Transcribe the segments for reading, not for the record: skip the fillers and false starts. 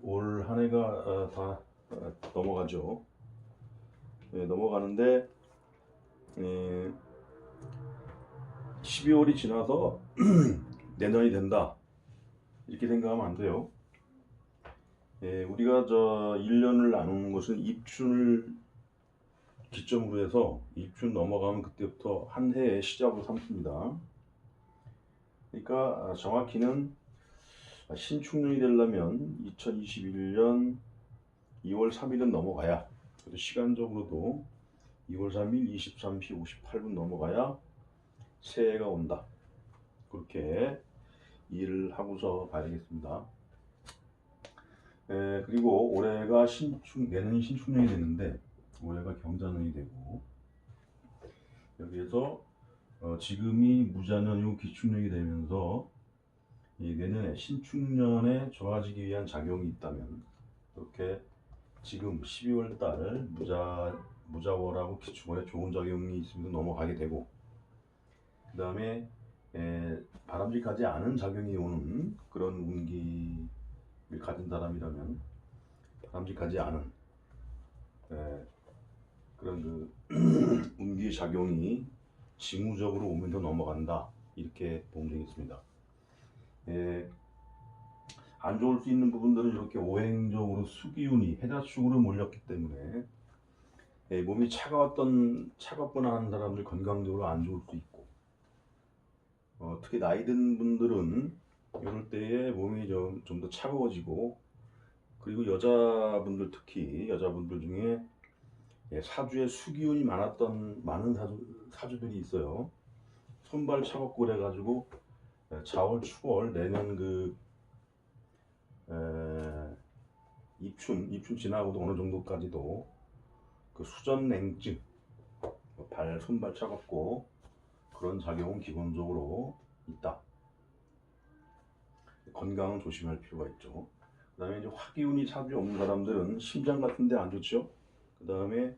올 한 해가 다 넘어가죠. 넘어가는데 12월이 지나서 내년이 된다 이렇게 생각하면 안 돼요. 우리가 1년을 나누는 것은 입춘을 기점으로 해서 입춘 넘어가면 그때부터 한 해의 시작으로 삼습니다. 그러니까 정확히는 신축년이 되려면 2021년 2월 3일은 넘어가야, 그래도 시간적으로도 2월 3일 23시 58분 넘어가야 새해가 온다. 그렇게 이해를 하고서 봐야겠습니다. 그리고 올해가 내년이 신축년이 되는데 올해가 경자년이 되고, 여기에서 지금이 무자년이고 기축년이 되면서 내년에 신축년에 좋아지기 위한 작용이 있다면, 이렇게 지금 12월 달 무자월하고 기축월에 좋은 작용이 있으면 넘어가게 되고, 그 다음에 바람직하지 않은 작용이 오는 그런 운기를 가진 사람이라면 바람직하지 않은 그런 그 운기 작용이 징후적으로 오면서 넘어간다, 이렇게 보면 되겠습니다. 안 좋을 수 있는 부분들은 이렇게 오행적으로 수기운이 해자축으로 몰렸기 때문에 몸이 차갑거나 하는 사람들 건강적으로 안 좋을 수 있고, 특히 나이 든 분들은 이럴 때에 몸이 좀 더 차가워지고, 그리고 특히 여자분들 중에 사주에 수기운이 많은 사주들이 있어요. 손발 차갑고 그래가지고 자월 추월 내년 입춘 지나고도 어느 정도까지도 그 수전냉증, 손발 차갑고 그런 작용은 기본적으로 있다. 건강은 조심할 필요가 있죠. 그 다음에 이제 화기운이 사주에 없는 사람들은 심장 같은 데 안 좋죠. 그 다음에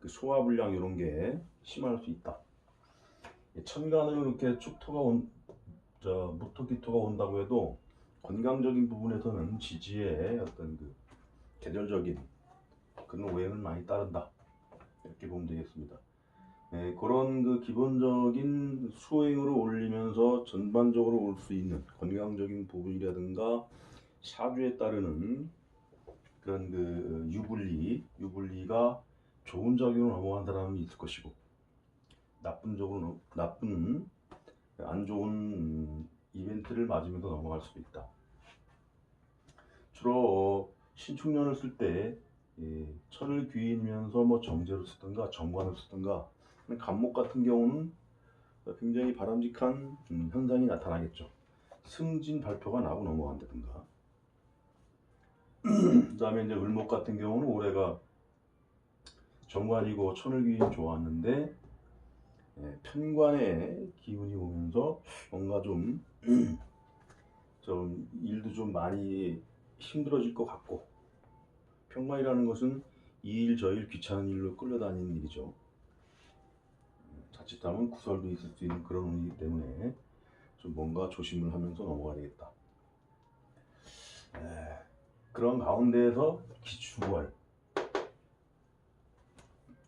소화불량 이런 게 심할 수 있다. 천간으로 이렇게 무토기토가 온다고 해도 건강적인 부분에서는 지지의 어떤 계절적인 그런 오행을 많이 따른다, 이렇게 보면 되겠습니다. 그런 기본적인 수행으로 올리면서 전반적으로 올 수 있는 건강적인 부분이라든가 사주에 따르는 그런 유불리가 좋은 작용으로 넘어간 사람이 있을 것이고, 안 좋은 이벤트를 맞으면서 넘어갈 수도 있다. 주로 신축년을 쓸 때 천을 귀인면서 정제로 쓰든가 정관을 쓰든가, 간목 같은 경우는 굉장히 바람직한 현상이 나타나겠죠. 승진 발표가 나고 넘어간다든가. 그 다음에 이제 을목 같은 경우는 올해가 정관이고 천을 귀인 좋았는데 편관의 기운이 오면서 뭔가 좀 일도 좀 많이 힘들어질 것 같고, 편관이라는 것은 이 일 저 일 귀찮은 일로 끌려다니는 일이죠. 자칫하면 구설도 있을 수 있는 그런 운이기 때문에 좀 뭔가 조심을 하면서 넘어가야 되겠다. 그런 가운데에서 기축월,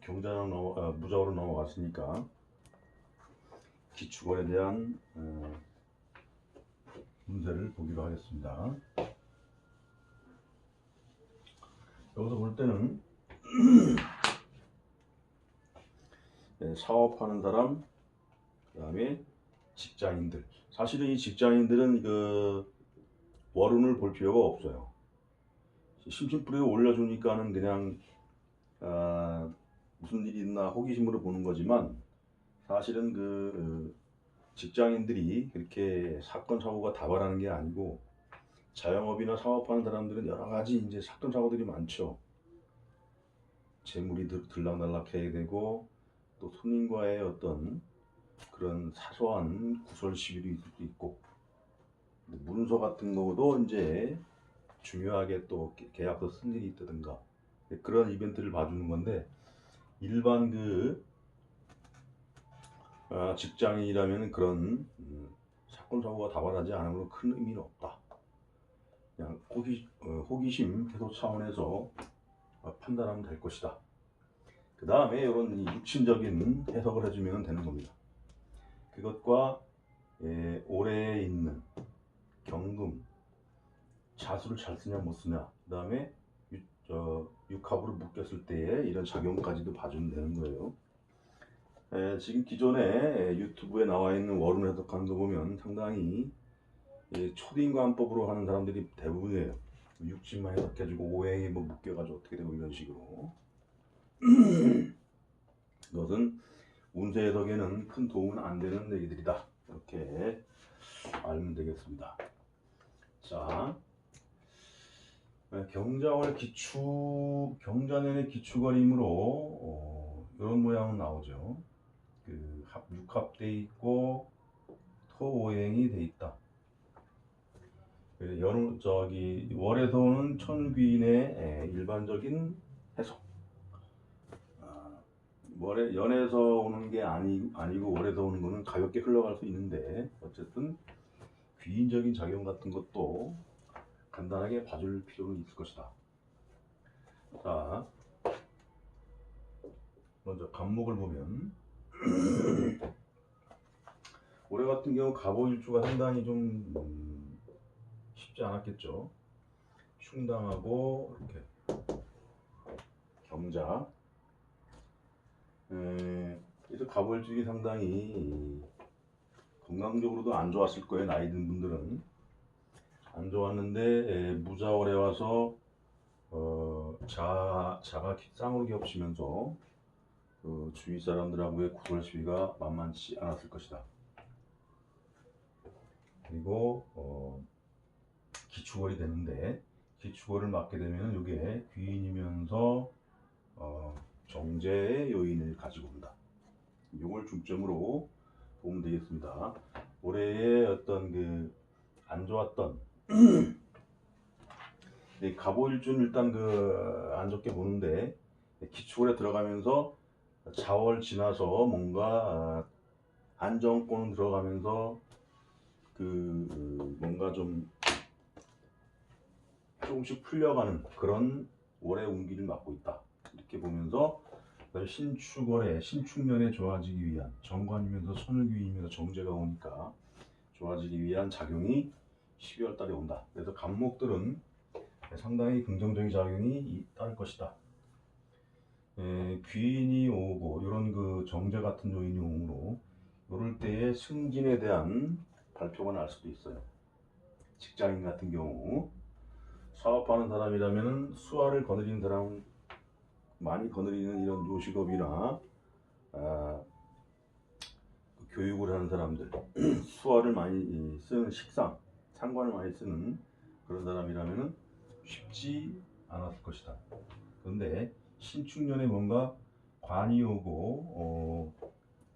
경자년 무자월로 넘어갔으니까 기축월에 대한 운세를 보기로 하겠습니다. 여기서 볼 때는 사업하는 사람, 그 다음에 직장인들. 사실은 이 직장인들은 월운을 볼 필요가 없어요. 심심풀이에 올려주니까는 그냥 무슨 일이 있나 호기심으로 보는 거지만, 사실은 직장인들이 그렇게 사건 사고가 다발하는 게 아니고, 자영업이나 사업하는 사람들은 여러 가지 이제 사건 사고들이 많죠. 재물이 들락날락해야 되고, 또 손님과의 어떤 그런 사소한 구설 시비도 있을 수 있고, 문서 같은 거도 이제 중요하게 또 계약서 쓴 일이 있다든가, 그런 이벤트를 봐주는 건데, 일반 직장인이라면 그런 사건 사고가 다발하지 않으므로 큰 의미는 없다. 그냥 호기심 해소 차원에서 판단하면 될 것이다. 그 다음에 이런 육신적인 해석을 해주면 되는 겁니다. 그것과 오래에 있는 경금, 자수를 잘 쓰냐 못 쓰냐, 그 다음에 육합으로 묶였을 때의 이런 작용까지도 봐주면 되는 거예요. 지금 기존에 유튜브에 나와 있는 월운 해석하는 거 보면 상당히 초딩관법으로 하는 사람들이 대부분이에요. 육신만 해석해주고 오행이 뭐 묶여가지고 어떻게 되고 이런 식으로. 그것은 운세 해석에는 큰 도움은 안 되는 얘기들이다. 이렇게 알면 되겠습니다. 자, 경자월 경자년의 기축월이므로 이런 모양은 나오죠. 그 육합돼 있고 토오행이 돼 있다. 월에서 오는 천귀인의 일반적인 해석. 연에서 오는 게 아니고 월에서 오는 거는 가볍게 흘러갈 수 있는데 어쨌든 귀인적인 작용 같은 것도 간단하게 봐줄 필요는 있을 것이다. 자, 먼저 간목을 보면 올해 같은 경우 갑오일주가 상당히 좀 쉽지 않았겠죠. 충당하고 이렇게 경자. 그래서 갑오일주가 상당히 건강적으로도 안 좋았을 거예요. 나이 든 분들은 안 좋았는데 무자월에 와서 자가 쌍으로 겹치면서 주위 사람들하고의 구설 시비가 만만치 않았을 것이다. 그리고 기축월이 되는데 기축월을 맞게 되면 이게 귀인이면서 정제의 요인을 가지고 온다. 이걸 중점으로 보면 되겠습니다. 올해의 어떤 안 좋았던 갑오일주는 일단 안 좋게 보는데 기축월에 들어가면서 자월 지나서 뭔가 안정권 들어가면서 뭔가 좀 조금씩 풀려가는 그런 월의 운기를 맡고 있다. 이렇게 보면서 신축년에 좋아지기 위한 정관이면서 천을귀이면서 정제가 오니까 좋아지기 위한 작용이 12월 달에 온다. 그래서 간목들은 상당히 긍정적인 작용이 따를 것이다. 귀인이 오고 이런 정제 같은 요인이 오므로 이럴 때에 승진에 대한 발표가 날 수도 있어요. 직장인 같은 경우 사업하는 사람이라면 수화를 거느리는 사람, 많이 거느리는 이런 요식업이나 교육을 하는 사람들, 수화를 많이 쓰는 식상, 상관을 많이 쓰는 그런 사람이라면 쉽지 않았을 것이다. 그런데 신축년에 뭔가 관이 오고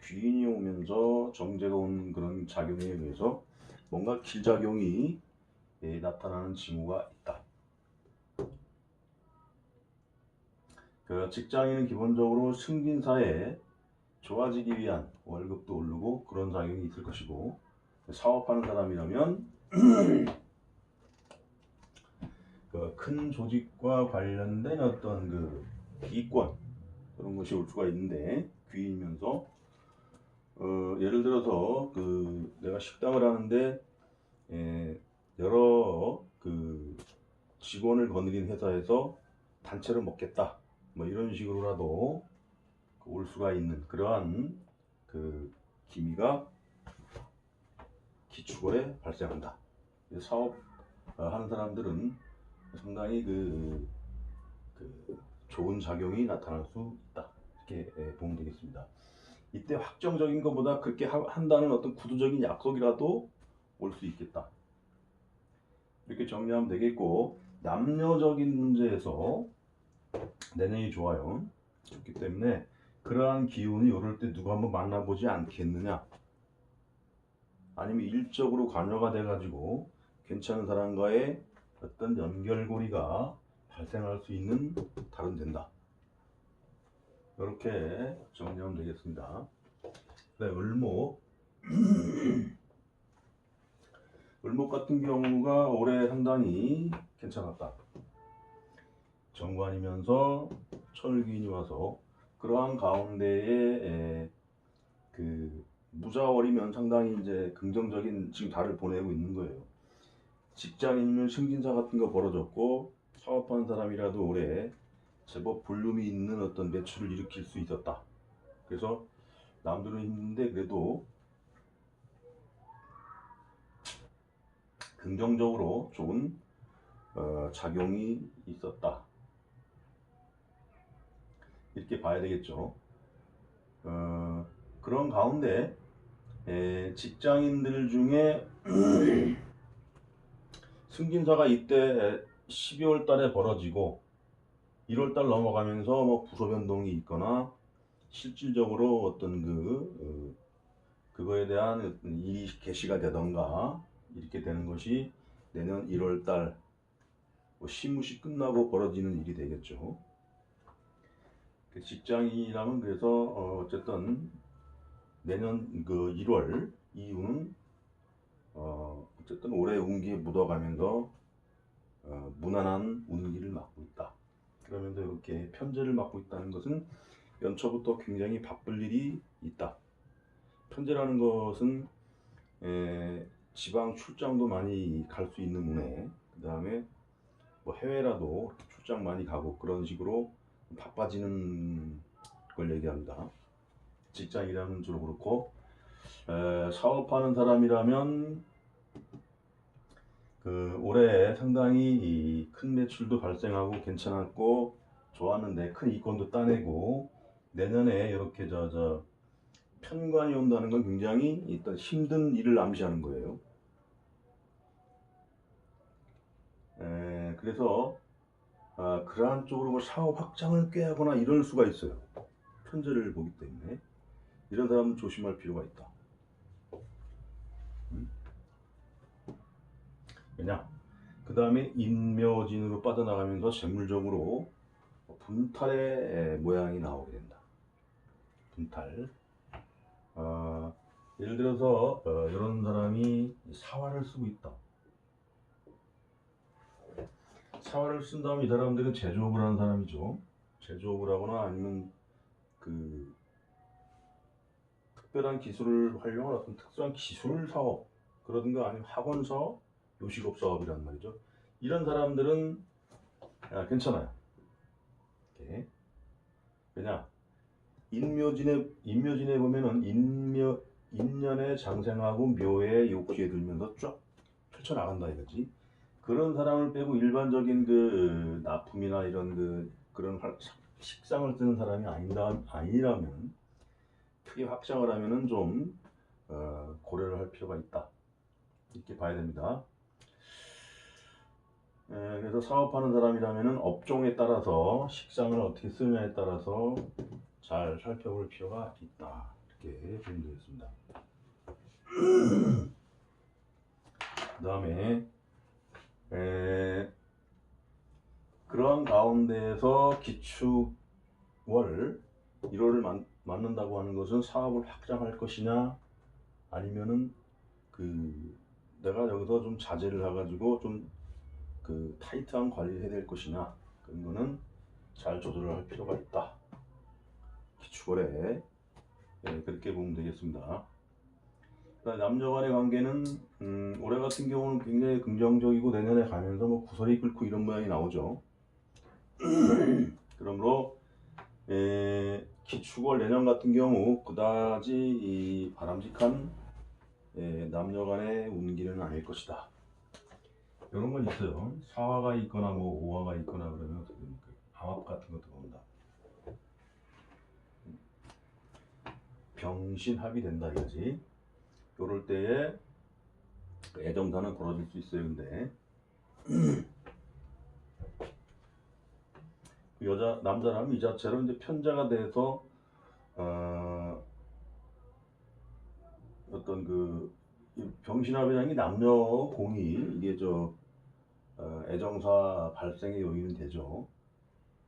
귀인이 오면서 정제가 온 그런 작용에 의해서 뭔가 기작용이 나타나는 징후가 있다. 직장인은 기본적으로 승진사에 좋아지기 위한 월급도 오르고 그런 작용이 있을 것이고, 사업하는 사람이라면 큰 조직과 관련된 어떤 이권 그런 것이 올 수가 있는데, 귀이면서 예를 들어서 내가 식당을 하는데 여러 직원을 거느린 회사에서 단체로 먹겠다, 뭐 이런 식으로라도 올 수가 있는 그러한 기미가 기축월에 발생한다. 사업 하는 사람들은 상당히 좋은 작용이 나타날 수 있다. 이렇게 보면 되겠습니다. 이때 확정적인 것보다 그렇게 한다는 어떤 구두적인 약속이라도 올 수 있겠다. 이렇게 정리하면 되겠고, 남녀적인 문제에서 내년이 좋기 때문에 그러한 기운이 오를 때 누가 한번 만나보지 않겠느냐, 아니면 일적으로 관여가 돼가지고 괜찮은 사람과의 어떤 연결고리가 발생할 수 있는 달은 된다. 이렇게 정리하면 되겠습니다. 네, 을목 을목 같은 경우가 올해 상당히 괜찮았다. 정관이면서 천을귀인이 와서 그러한 가운데에 그 무자월이면 상당히 이제 긍정적인 지금 달을 보내고 있는 거예요. 직장인이면 승진사 같은 거 벌어졌고 사업하는 사람이라도 올해 제법 볼륨이 있는 어떤 매출을 일으킬 수 있었다. 그래서 남들은 힘든데 그래도 긍정적으로 좋은 작용이 있었다. 이렇게 봐야 되겠죠. 그런 가운데 직장인들 중에 승진사가 이때 12월 달에 벌어지고 1월 달 넘어가면서 뭐 부서 변동이 있거나 실질적으로 어떤 그거에 대한 어떤 일이 개시가 되던가 이렇게 되는 것이 내년 1월 달 시무시 끝나고 벌어지는 일이 되겠죠. 직장인이라면 그래서 어쨌든 내년 그 1월 이후는 어쨌든 올해 운기에 묻어가면서 무난한 운기를 맞고 있다. 그러면서 이렇게 편제를 맡고 있다는 것은 연초부터 굉장히 바쁠 일이 있다. 편제라는 것은 지방 출장도 많이 갈 수 있는 운에, 그 다음에 뭐 해외라도 출장 많이 가고 그런 식으로 바빠지는 걸 얘기합니다. 직장이라면 주로 그렇고 사업하는 사람이라면 그 올해 상당히 큰 매출도 발생하고 괜찮았고 좋았는데 큰 이권도 따내고 내년에 이렇게 편관이 온다는 건 굉장히 일단 힘든 일을 암시하는 거예요. 그래서 그러한 쪽으로 뭐 사업 확장을 꾀하거나 이럴 수가 있어요. 편제를 보기 때문에 이런 사람은 조심할 필요가 있다. 왜냐? 그 다음에 인묘진으로 빠져나가면서 재물적으로 분탈의 모양이 나오게 된다. 분탈. 예를 들어서 이런 사람이 사화를 쓰고 있다. 사화를 쓴 다음에 이 사람들은 제조업을 하는 사람이죠. 제조업을 하거나 아니면 그 특별한 기술을 활용한 어떤 특수한 기술 사업 그러든가 아니면 학원 사업, 요식업 사업이란 말이죠. 이런 사람들은 괜찮아요. 이렇게. 왜냐? 인묘진에 보면은 인년에 장생하고 묘에 욕지에 들면서 쫙 펼쳐나간다 이거지. 그런 사람을 빼고 일반적인 그 납품이나 이런 그런 식상을 쓰는 사람이 아니라면 크게 확장을 하면은 좀 고려를 할 필요가 있다. 이렇게 봐야 됩니다. 그래서 사업하는 사람이라면은 업종에 따라서 식상을 어떻게 쓰느냐에 따라서 잘 살펴볼 필요가 있다. 이렇게 보면 되겠습니다. 그 다음에 그러한 가운데에서 기축월 1월을 맞는다고 하는 것은 사업을 확장할 것이냐 아니면은 내가 여기서 좀 자제를 해가지고 좀 타이트한 관리를 해야 될 것이냐 그런 거는 잘 조절을 할 필요가 있다. 기축월에 그렇게 보면 되겠습니다. 남녀 간의 관계는 올해 같은 경우는 굉장히 긍정적이고 내년에 가면서 뭐 구설이 끓고 이런 모양이 나오죠. 그러므로 기축월 내년 같은 경우 그다지 바람직한 남녀 간의 운기는 아닐 것이다. 이런 건 있어요. 사화가 있거나 뭐 오화가 있거나 그러면 암합 같은 것도 본다. 병신합이 된다 이거지. 요럴 때에 애정사는 벌어질 수 있어요. 근데 남자라면 이 자체로 이제 편자가 돼서 어떤 병신합이라는 게 남녀 공이 이게 애정사 발생의 요인은 되죠.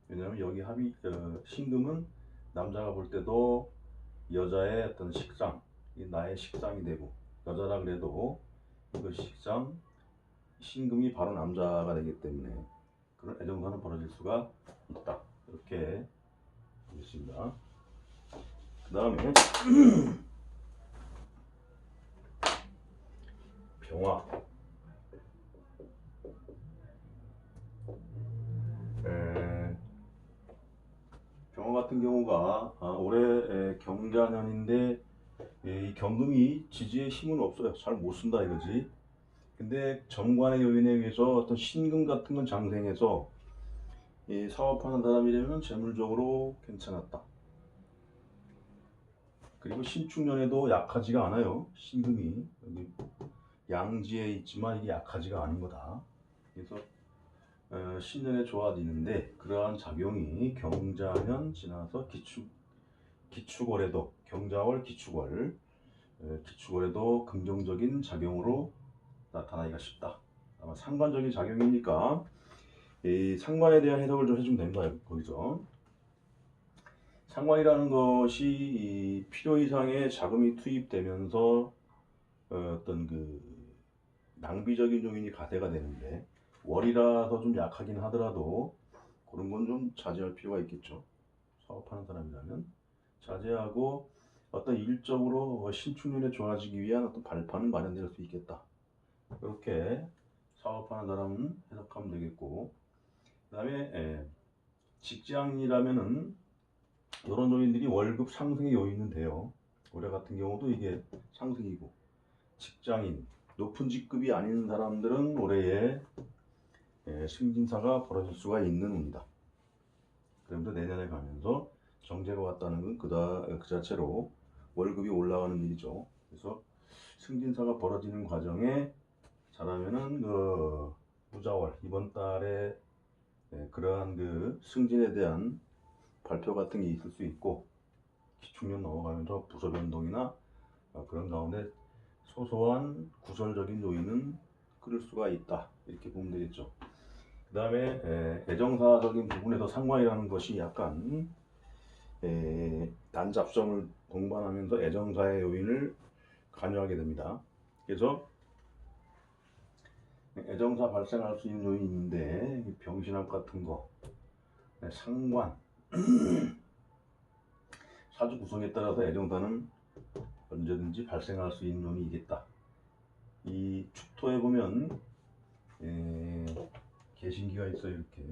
왜냐하면 여기 신금은 남자가 볼 때도 여자의 어떤 식상, 나의 식상이 되고 여자라 그래도 이것이 식상, 신금이 바로 남자가 되기 때문에 그런 애정사는 벌어질 수가 있다. 이렇게 보겠습니다. 그 다음에 병화. 병화 같은 경우가 올해 경자년인데 이 경금이 지지에 힘은 없어요. 잘 못 쓴다 이거지. 근데 정관의 요인에 의해서 어떤 신금 같은 건 장생해서 이 사업하는 사람이라면 재물적으로 괜찮았다. 그리고 신축년에도 약하지가 않아요. 신금이 여기 양지에 있지만 이게 약하지가 않은 거다. 그래서 신년에 좋아지는데 그러한 작용이 경자년 지나서 기축월에도 경자월 기축월에도 긍정적인 작용으로 나타나기가 쉽다. 아마 상관적인 작용이니까 이 상관에 대한 해석을 좀 해주면 됩니다. 거기서 상관이라는 것이 이 필요 이상의 자금이 투입되면서 어떤 그 낭비적인 요인이 가세가 되는데 월이라서 좀 약하긴 하더라도 그런 건 좀 자제할 필요가 있겠죠. 사업하는 사람이라면 자제하고 어떤 일적으로 신축년에 좋아지기 위한 어떤 발판은 마련될 수 있겠다. 이렇게 사업하는 사람은 해석하면 되겠고, 그 다음에 직장이라면은 이런 요인들이 월급 상승의 요인은 돼요. 올해 같은 경우도 이게 상승이고, 직장인 높은 직급이 아닌 사람들은 올해에 승진사가 벌어질 수가 있는 운이다. 그런데 내년에 가면서 정제가 왔다는 건 그 자체로 월급이 올라가는 일이죠. 그래서 승진사가 벌어지는 과정에 잘하면은 그 무자월 이번 달에 그러한 그 승진에 대한 발표 같은 게 있을 수 있고 기축년 넘어가면서 부서 변동이나 그런 가운데 소소한 구설적인 요인은 끌을 수가 있다. 이렇게 보면 되겠죠. 그 다음에 애정사적인 부분에서 상관이라는 것이 약간 난잡성을 동반하면서 애정사의 요인을 관여하게 됩니다. 그래서 애정사 발생할 수 있는 요인이 있는데 병신합 같은 거, 상관, 사주 구성에 따라서 애정사는 언제든지 발생할 수 있는 요인이 있겠다. 이 축토에 보면 개신기가 있어요. 이렇게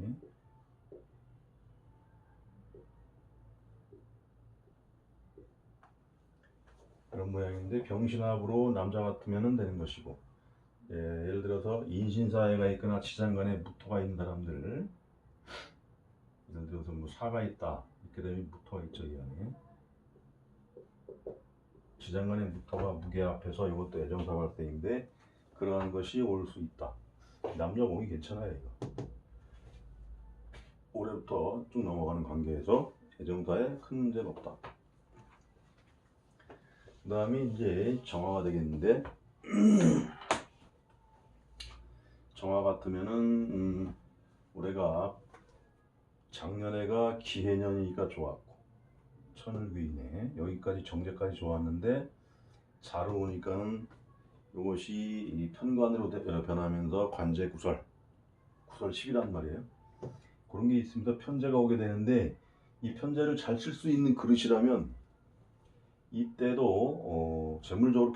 그런 모양인데 병신합으로 남자 같으면 되는 것이고, 예를 들어서 인신사회가 있거나 지장간에 무토가 있는 사람들, 예를 들어서 뭐 사가 있다 이렇게 되면 무토가 있죠. 이 안에 지장간에 무토가 무게 앞에서 이것도 애정사 발생인데 그러한 것이 올 수 있다. 남녀공이 괜찮아요. 이거 올해부터 쭉 넘어가는 관계에서 애정사에 큰 문제는 없다. 그 다음에 이제 정화가 되겠는데 정화 같으면은 올해가 작년에가 기해년이니까 좋았고 천을귀이네 여기까지 정제까지 좋았는데 자로 오니까는 이것이 편관으로 변하면서 관제 구설 10이란 말이에요. 그런 게 있으면서 편제가 오게 되는데 이 편제를 잘 쓸 수 있는 그릇이라면 이때도 재물적으로